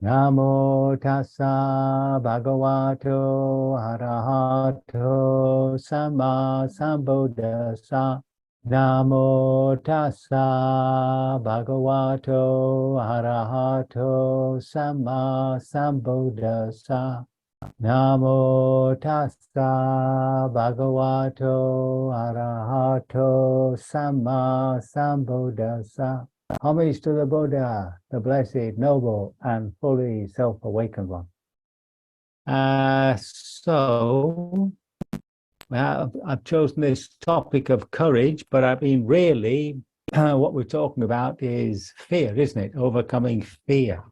Namo tassa bhagavato arahato sama sambuddhassa. Namo tassa bhagavato arahato sama sambuddhassa. Namo tassa bhagavato arahato sama sambuddhassa. Homage to the Buddha, the blessed, noble, and fully self-awakened one. I've chosen this topic of courage, but I mean, really, what we're talking about is fear, isn't it? Overcoming fear.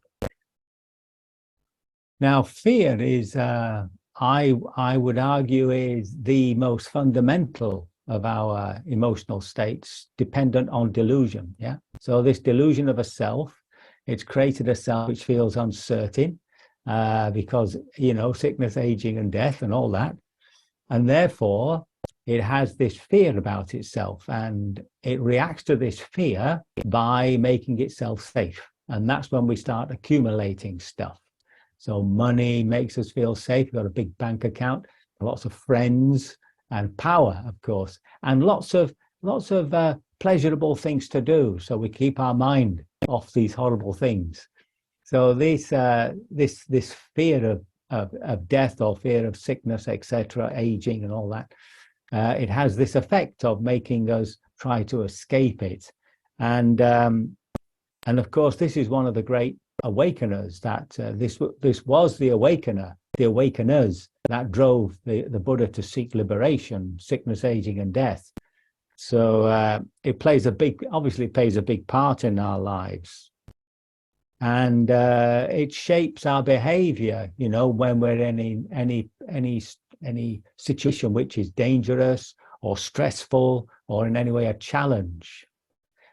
Now, fear is, I would argue, is the most fundamental of our emotional states, dependent on delusion. Yeah. So this delusion of a self, it's created a self which feels uncertain because, sickness, aging, and death, and all that, and therefore it has this fear about itself, and it reacts to this fear by making itself safe, and that's when we start accumulating stuff. So money makes us feel safe. We've got a big bank account, lots of friends, and power, of course, and lots of pleasurable things to do. So we keep our mind off these horrible things. So this fear of death, or fear of sickness, etc., aging, and all that, it has this effect of making us try to escape it, and of course, this is one of the great awakeners. That this was the awakeners that drove the Buddha to seek liberation, sickness, aging, and death. So it obviously plays a big part in our lives, and it shapes our behavior. When we're in any situation which is dangerous or stressful or in any way a challenge.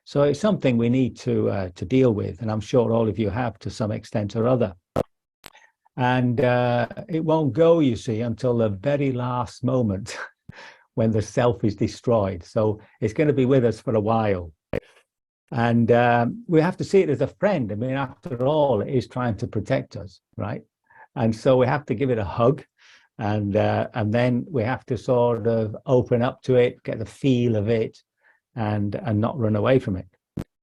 So it's something we need to deal with, and I'm sure all of you have to some extent or other. And it won't go, you see, until the very last moment when the self is destroyed. So it's going to be with us for a while. And we have to see it as a friend. I mean, after all, it is trying to protect us, right? And so we have to give it a hug, and then we have to sort of open up to it, get the feel of it, and not run away from it.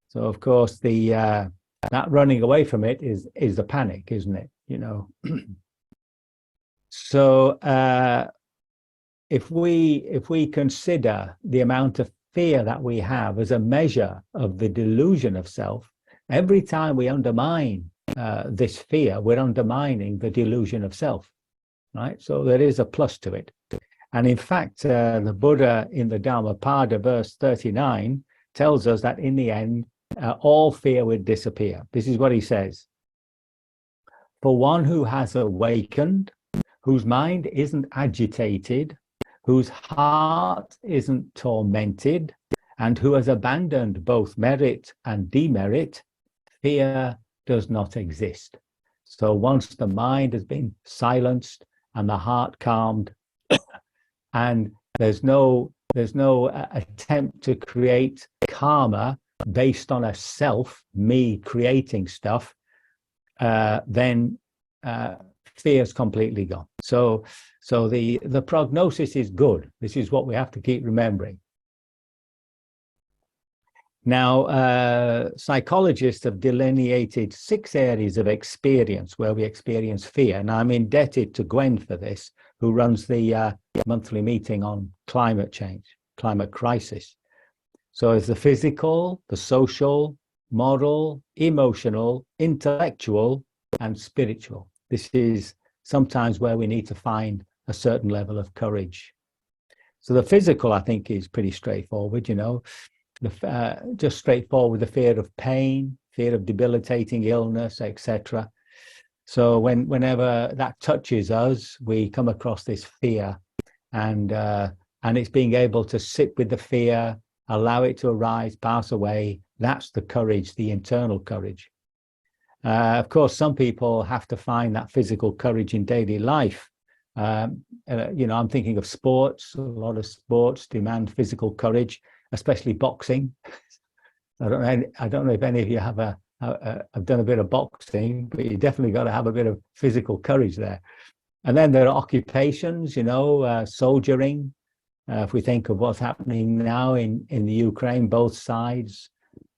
So of course that running away from it is the panic, isn't it? So if we consider the amount of fear that we have as a measure of the delusion of self, every time we undermine this fear, we're undermining the delusion of self, right? So there is a plus to it. And in fact, the Buddha in the Dhammapada, verse 39, tells us that in the end, all fear would disappear. This is what he says. For one who has awakened, whose mind isn't agitated, whose heart isn't tormented, and who has abandoned both merit and demerit, fear does not exist. So once the mind has been silenced and the heart calmed, and there's no attempt to create karma based on a self, me creating stuff, then fear's completely gone. So the prognosis is good. This is what we have to keep remembering. Now, psychologists have delineated 6 areas of experience where we experience fear, and I'm indebted to Gwen for this, who runs the monthly meeting on climate change, climate crisis. So it's the physical, the social, moral, emotional, intellectual, and spiritual. This is sometimes where we need to find a certain level of courage. So the physical, I think, is pretty straightforward, just straightforward, the fear of pain, fear of debilitating illness, etc. So whenever that touches us, we come across this fear, and it's being able to sit with the fear, allow it to arise, pass away. That's the courage, the internal courage. Of course, some people have to find that physical courage in daily life. I'm thinking of sports. A lot of sports demand physical courage, especially boxing. I don't know if any of you have a I've done a bit of boxing, but you definitely got to have a bit of physical courage there. And then there are occupations, you know, soldiering. If we think of what's happening now in the Ukraine, both sides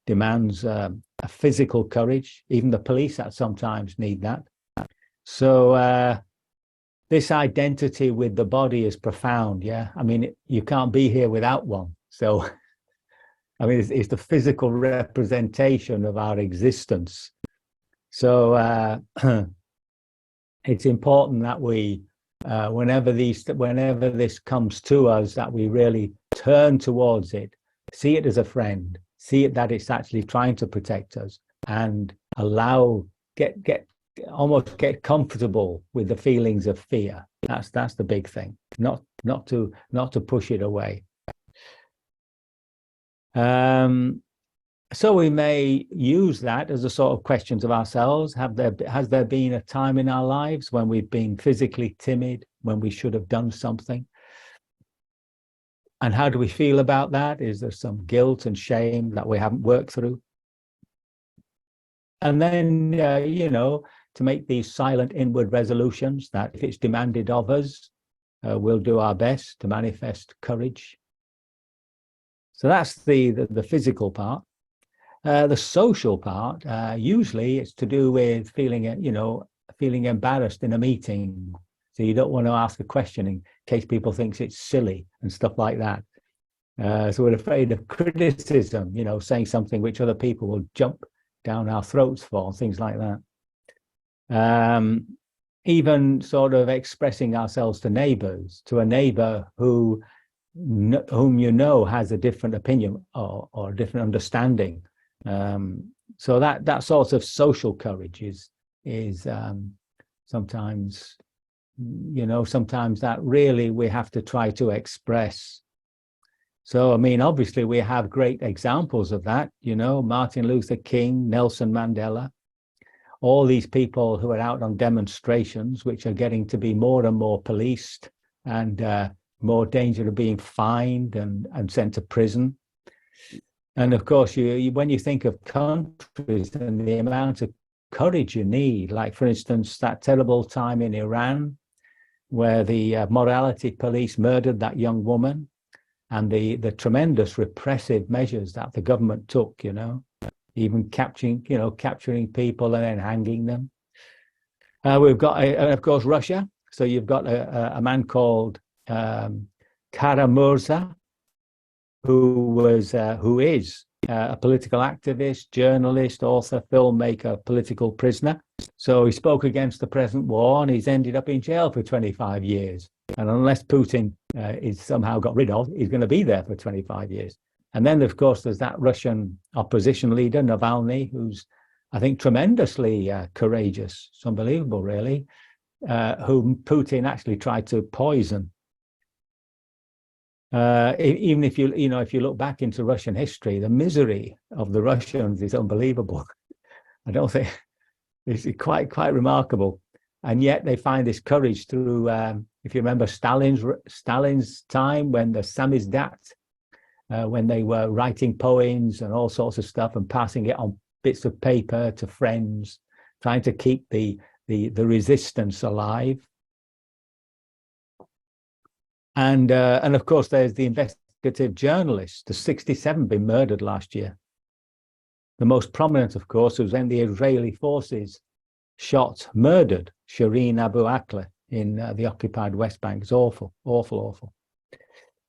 demands a physical courage. Even the police at sometimes need that. So this identity with the body is profound. Yeah, I mean, you can't be here without one. So, I mean, it's the physical representation of our existence. So it's important that we, whenever this comes to us, that we really turn towards it, see it as a friend, see it that it's actually trying to protect us, and almost get comfortable with the feelings of fear. That's the big thing. Not to push it away. So we may use that as a sort of questions of ourselves. Has there been a time in our lives when we've been physically timid, when we should have done something? And how do we feel about that? Is there some guilt and shame that we haven't worked through? And then, you know, to make these silent inward resolutions that if it's demanded of us, we'll do our best to manifest courage. So that's the physical part. The social part, usually it's to do with feeling embarrassed in a meeting. So you don't want to ask a question in case people think it's silly and stuff like that. So we're afraid of criticism, you know, saying something which other people will jump down our throats for, things like that. Even sort of expressing ourselves to neighbors, to a neighbor whom you know has a different opinion or a different understanding. So that sort of social courage is sometimes, you know, sometimes that really we have to try to express. So, I mean, obviously we have great examples of that, you know, Martin Luther King, Nelson Mandela, all these people who are out on demonstrations, which are getting to be more and more policed and more danger of being fined and sent to prison. And of course, when you think of countries and the amount of courage you need, like for instance, that terrible time in Iran, where the morality police murdered that young woman, and the tremendous repressive measures that the government took, you know, even capturing people and then hanging them. We've got, of course, Russia. So you've got a man called Kara-Murza, who is a political activist, journalist, author, filmmaker, political prisoner. So he spoke against the present war, and he's ended up in jail for 25 years. And unless Putin is somehow got rid of, he's going to be there for 25 years. And then, of course, there's that Russian opposition leader, Navalny, who's, I think, tremendously courageous. It's unbelievable, really, whom Putin actually tried to poison. Even if if you look back into Russian history, the misery of the Russians is unbelievable. I don't think it's quite remarkable, and yet they find this courage through. If you remember Stalin's time, when the samizdat, when they were writing poems and all sorts of stuff and passing it on bits of paper to friends, trying to keep the resistance alive. And of course, there's the investigative journalist. The 67 been murdered last year. The most prominent, of course, was when the Israeli forces murdered Shireen Abu Akleh in the occupied West Bank. It's awful, awful, awful.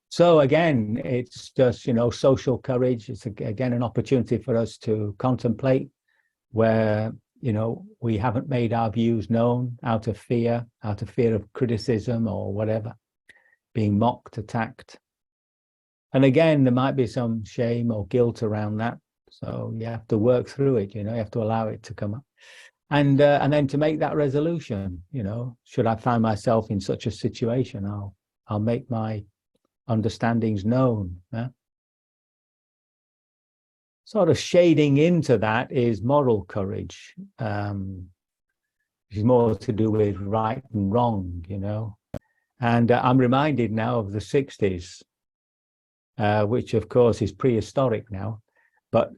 So again, it's just, you know, social courage. It's again an opportunity for us to contemplate where, you know, we haven't made our views known out of fear of criticism or whatever, being mocked, attacked. And again, there might be some shame or guilt around that. So you have to work through it, you know, you have to allow it to come up. And then to make that resolution, you know, should I find myself in such a situation, I'll make my understandings known. Yeah? Sort of shading into that is moral courage, which is more to do with right and wrong, you know. And I'm reminded now of the 60s, which of course is prehistoric now, But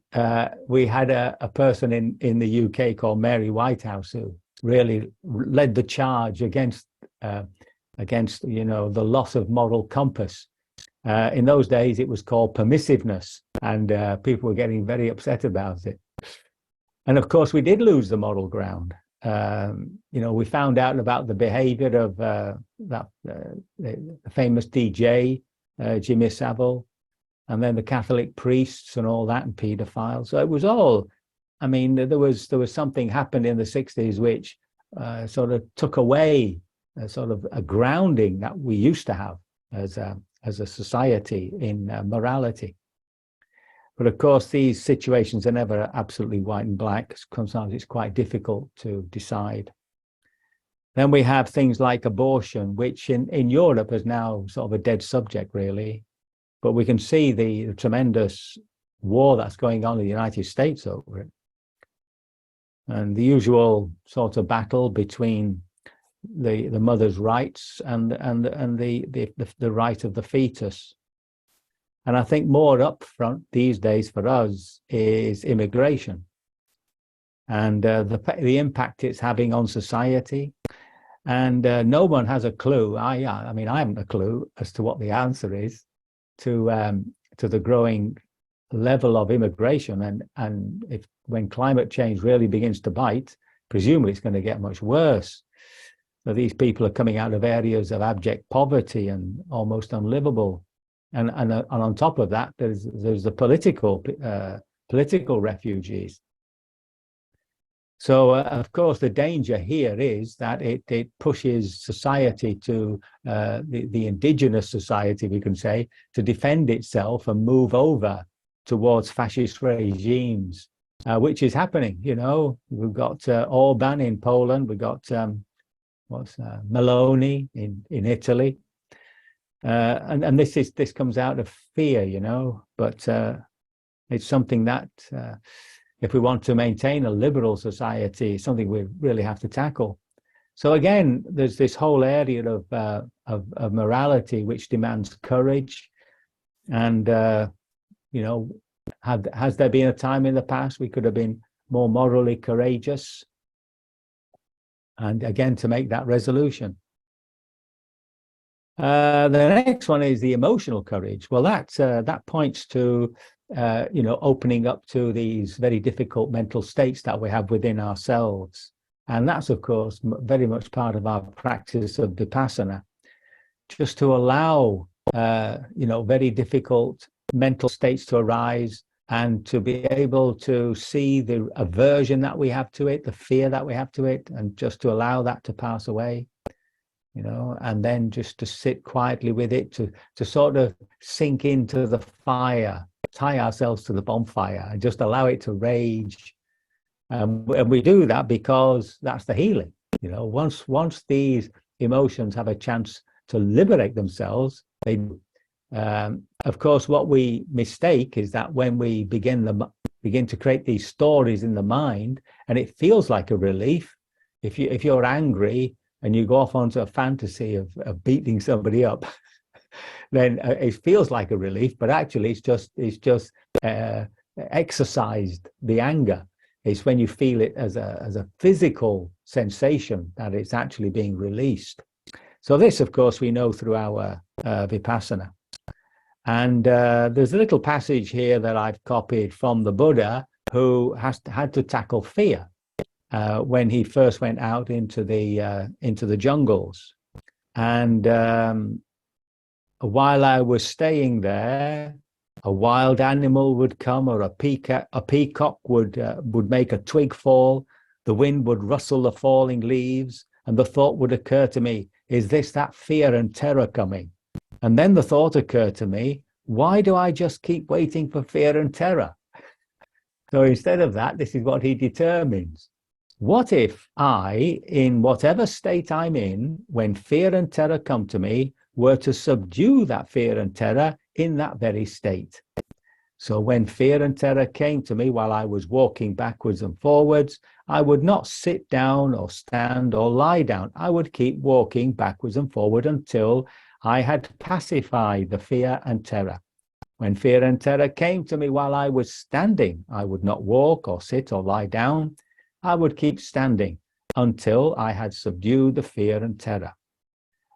we had a person in the UK called Mary Whitehouse who really led the charge against the loss of moral compass. In those days, it was called permissiveness, and people were getting very upset about it. And of course, we did lose the moral ground. We found out about the behavior of the famous DJ, Jimmy Savile, and then the Catholic priests and all that, and pedophiles. So it was all, I mean, there was something happened in the 60s which sort of took away sort of a grounding that we used to have as a society in morality. But of course, these situations are never absolutely white and black. Sometimes it's quite difficult to decide. Then we have things like abortion, which in Europe is now sort of a dead subject, really. But we can see the tremendous war that's going on in the United States over it. And the usual sort of battle between the mother's rights and the right of the fetus. And I think more up front these days for us is immigration and the impact it's having on society. And no one has a clue. I mean, I haven't a clue as to what the answer is to the growing level of immigration. And when climate change really begins to bite, presumably it's going to get much worse. So these people are coming out of areas of abject poverty and almost unlivable. And on top of that, there's the political refugees. So of course, the danger here is that it pushes society to the indigenous society, we can say, to defend itself and move over towards fascist regimes, which is happening. We've got Orban in Poland, we've got Meloni in Italy. And this comes out of fear, but it's something that if we want to maintain a liberal society, something we really have to tackle. So again, there's this whole area of morality which demands courage. And has there been a time in the past we could have been more morally courageous? And again, to make that resolution. The next one is the emotional courage. Well, that points to opening up to these very difficult mental states that we have within ourselves, and that's of course very much part of our practice of vipassana, just to allow very difficult mental states to arise and to be able to see the aversion that we have to it, the fear that we have to it, and just to allow that to pass away. And then just to sit quietly with it, to sort of sink into the fire, tie ourselves to the bonfire and just allow it to rage. And we do that because that's the healing. Once these emotions have a chance to liberate themselves, they of course, what we mistake is that when we begin to create these stories in the mind, and it feels like a relief. If you're angry and you go off onto a fantasy of beating somebody up, then it feels like a relief, but actually it's just exercised the anger. It's when you feel it as a physical sensation that it's actually being released. So this, of course, we know through our vipassana. And there's a little passage here that I've copied from the Buddha, who had to tackle fear when he first went out into the jungles. And while I was staying there, a wild animal would come, or a peacock would make a twig fall. The wind would rustle the falling leaves, and the thought would occur to me, is this that fear and terror coming? And then the thought occurred to me, why do I just keep waiting for fear and terror? So instead of that, this is what he determines. What if I, in whatever state I'm in, when fear and terror come to me, were to subdue that fear and terror in that very state? So when fear and terror came to me while I was walking backwards and forwards, I would not sit down or stand or lie down. I would keep walking backwards and forward until I had pacified the fear and terror. When fear and terror came to me while I was standing, I would not walk or sit or lie down. I would keep standing until I had subdued the fear and terror.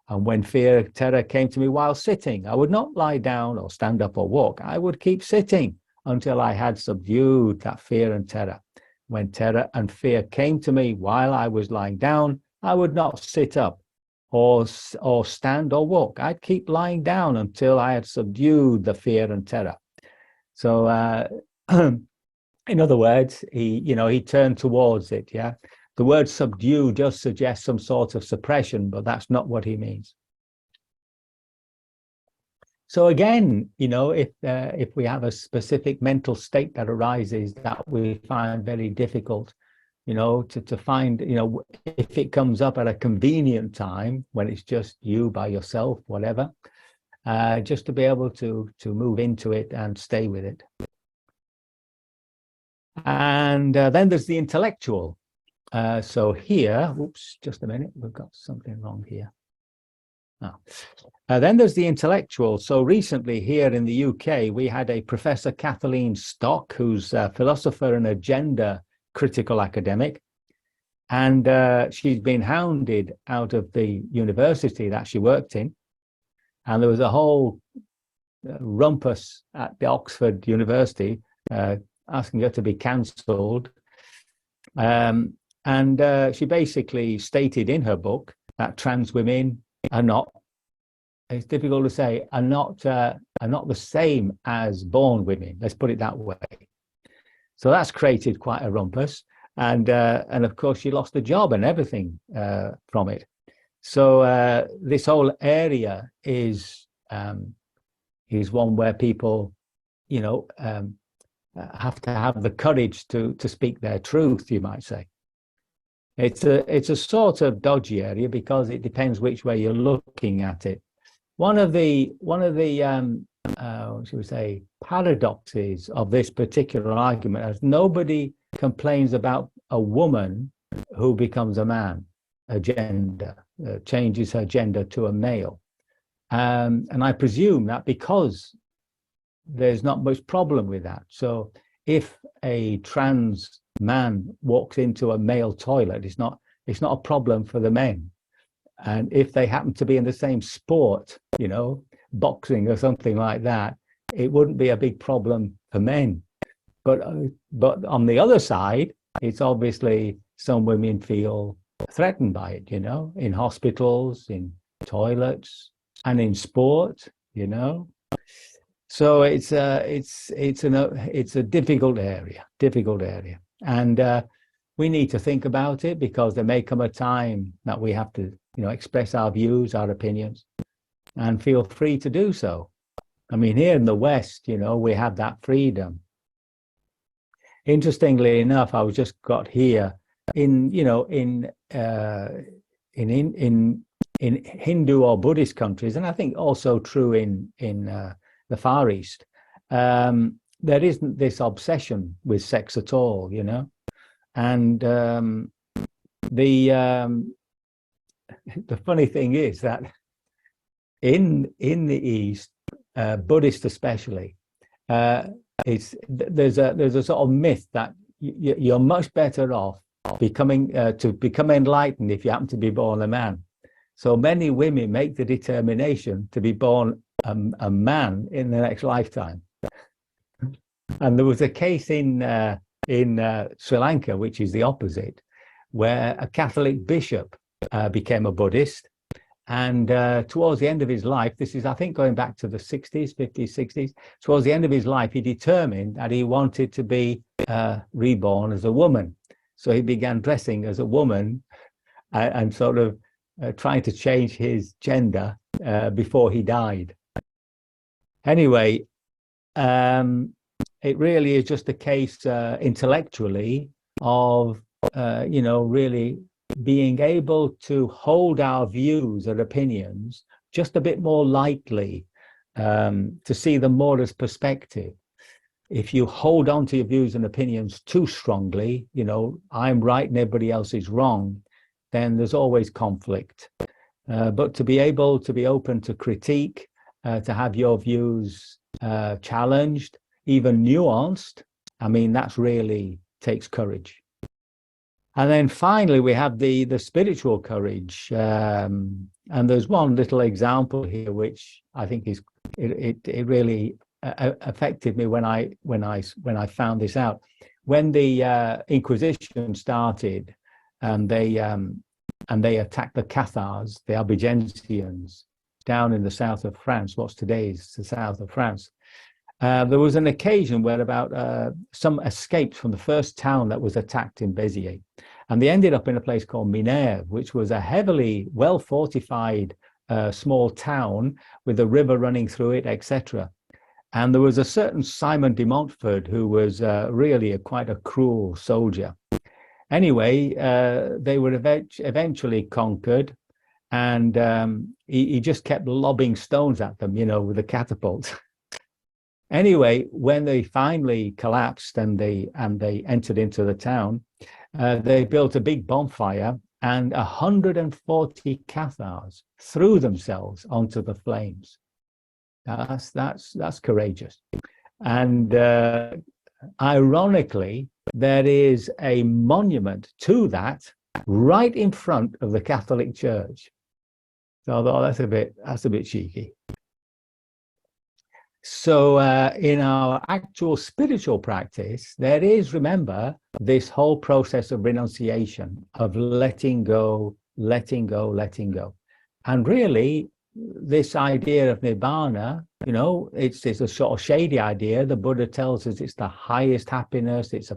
And when fear and terror came to me while sitting, I would not lie down or stand up or walk. I would keep sitting until I had subdued that fear and terror. When terror and fear came to me while I was lying down, I would not sit up or stand or walk. I'd keep lying down until I had subdued the fear and terror. So, in other words, he turned towards it. Yeah, the word subdue just suggests some sort of suppression, but that's not what he means. So again, if we have a specific mental state that arises that we find very difficult, to find, if it comes up at a convenient time when it's just you by yourself, whatever, just to be able to move into it and stay with it. And then there's the intellectual. So here, oops, just a minute, we've got something wrong here. Then there's the intellectual. So recently here in the UK, we had a Professor Kathleen Stock, who's a philosopher and a gender critical academic. And she's been hounded out of the university that she worked in. And there was a whole rumpus at the Oxford University asking her to be cancelled. And she basically stated in her book that trans women are not, it's difficult to say, are not the same as born women. Let's put it that way. So that's created quite a rumpus, and of course she lost the job and everything from it. So this whole area is one where people, have to have the courage to speak their truth, you might say. It's a sort of dodgy area because it depends which way you're looking at it. One of the should we say, paradoxes of this particular argument is nobody complains about a woman who becomes a man, a gender, changes her gender to a male. And I presume that because there's not much problem with that. So if a trans man walks into a male toilet, it's not a problem for the men. And if they happen to be in the same sport, boxing or something like that, it wouldn't be a big problem for men. But on the other side, it's obviously some women feel threatened by it, in hospitals, in toilets, and in sport, So it's a difficult area, and we need to think about it because there may come a time that we have to, express our views, our opinions, and feel free to do so. I mean, here in the West, we have that freedom. Interestingly enough, I was just got here in Hindu or Buddhist countries, and I think also true in the Far East. There isn't this obsession with sex at all, and the funny thing is that in the East, Buddhist especially, there's a sort of myth that you're much better off to become enlightened if you happen to be born a man. So many women make the determination to be born a man in the next lifetime. And there was a case in Sri Lanka, which is the opposite, where a Catholic bishop became a Buddhist. And towards the end of his life, this is, I think, going back to the 60s, 50s, 60s, towards the end of his life, he determined that he wanted to be reborn as a woman. So he began dressing as a woman and sort of trying to change his gender before he died. Anyway, it really is just a case intellectually of, really being able to hold our views and opinions just a bit more lightly, to see them more as perspective. If you hold on to your views and opinions too strongly, I'm right and everybody else is wrong, then there's always conflict. But to be able to be open to critique, to have your views challenged, even nuanced, I mean, that's really takes courage. And then finally, we have the spiritual courage. And there's one little example here, which I think is it really affected me when I found this out. When the Inquisition started, and they attacked the Cathars, the Albigensians, down in the south of France, what's today's the south of France. There was an occasion where about some escaped from the first town that was attacked in Béziers, and they ended up in a place called Minerve, which was a heavily well-fortified small town with a river running through it, etc. And there was a certain Simon de Montfort who was really quite a cruel soldier. Anyway, they were eventually conquered, and he just kept lobbing stones at them, you know, with a catapult. Anyway, when they finally collapsed and they entered into the town, they built a big bonfire, and 140 Cathars threw themselves onto the flames. Now, that's courageous. And ironically, there is a monument to that right in front of the Catholic Church. So I thought that's a bit cheeky. So in our actual spiritual practice, there is, remember, this whole process of renunciation, of letting go, letting go, letting go. And really, this idea of Nibbana, you know, it's a sort of shady idea. The Buddha tells us it's the highest happiness. It's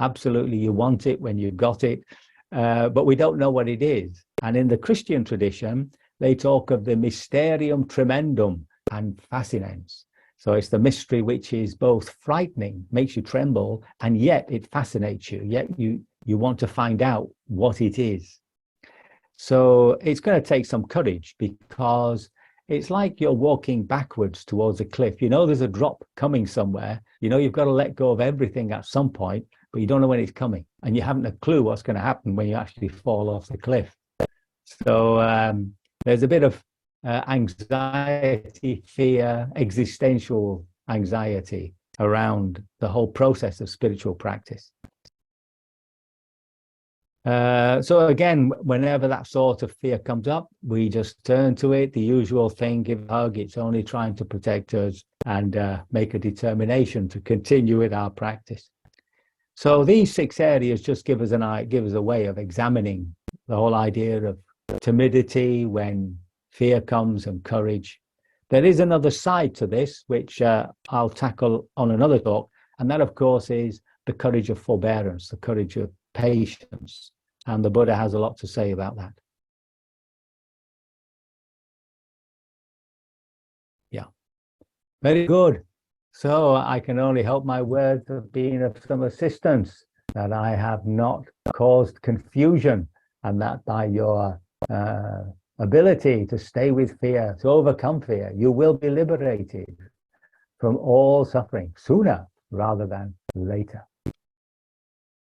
absolutely, you want it when you've got it, but we don't know what it is. And in the Christian tradition, they talk of the mysterium tremendum and fascinans. So it's the mystery which is both frightening, makes you tremble, and yet it fascinates you. Yet you want to find out what it is. So it's going to take some courage, because it's like you're walking backwards towards a cliff. You know there's a drop coming somewhere. You know you've got to let go of everything at some point, but you don't know when it's coming. And you haven't a clue what's going to happen when you actually fall off the cliff. So there's a bit of anxiety, fear, existential anxiety around the whole process of spiritual practice. So again, whenever that sort of fear comes up, we just turn to it, the usual thing, give a hug. It's only trying to protect us, and make a determination to continue with our practice. So these 6 areas just give us a way of examining the whole idea of timidity when fear comes, and courage. There is another side to this, which I'll tackle on another talk, and that, of course, is the courage of forbearance, the courage of patience. And the Buddha has a lot to say about that. Yeah, very good. So I can only hope my words have been of some assistance, that I have not caused confusion, and that by your ability to stay with fear, to overcome fear, you will be liberated from all suffering sooner rather than later.